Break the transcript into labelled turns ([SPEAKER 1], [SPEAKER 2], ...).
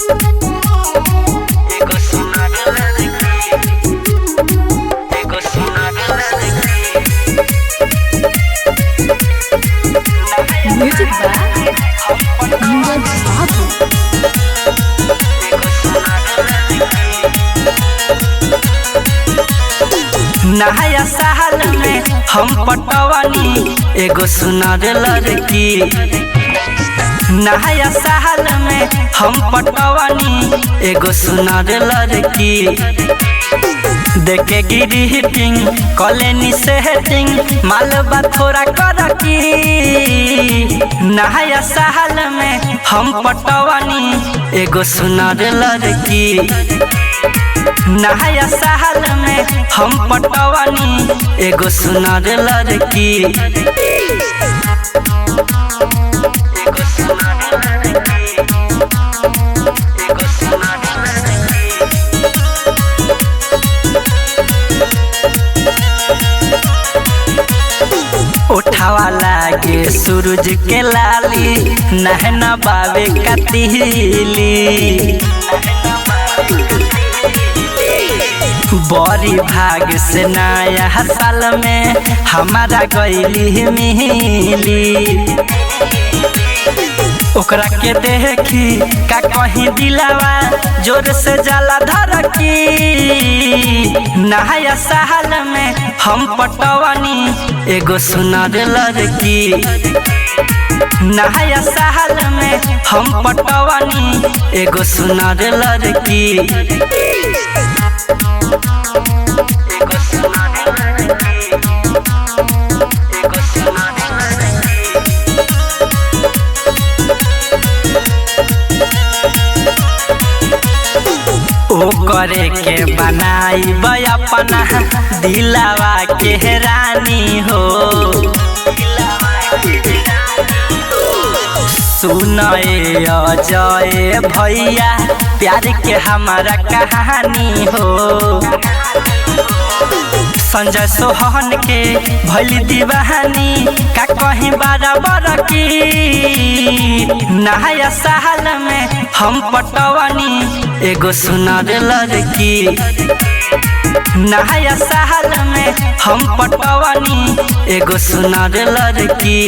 [SPEAKER 1] एगो सुनार लड़की, एगो सुनार लड़की।
[SPEAKER 2] म्यूजिक बाय नीरज बाबू।
[SPEAKER 1] नया साल में हम पटवानी एगो सुनार लड़की। नया साल में हम पटवानी एगो सुनार लड़की। देखे ग्रीटिंग कॉलेनी सेटिंग मालबा थोड़ा करकी। नया साल में हम पटवानी एगो सुनार लड़की। नया साल में हम पटवानी एगो सुनार लड़की। एगो सुनार लड़की, एगो सुनार लड़की। उठावा लागे सूरज के लाली नहना बावे कतीली। बड़ी भाग से नया साल में हमारा गईली मिली। ओकरा के देखी का कहीं दिलावा जोर से जाला धड़की। नया साल में हम पटवानी एगो सुनार लड़की। नया साल में हम पटवानी एगो सुनार लड़की। एगो सुनार लड़की, एगो सुनार लड़की। ओ करे के बनाई अपना दिलावा के रानी हो। सुनए अजय भैया प्यार के हमारा कहानी हो। संजय सोहन के भैली दीवानी का कहीं बराबर की। नया साल में हम पटवानी एगो सुनार लड़की। नया साल में हम पटवानी एगो सुनार लड़की।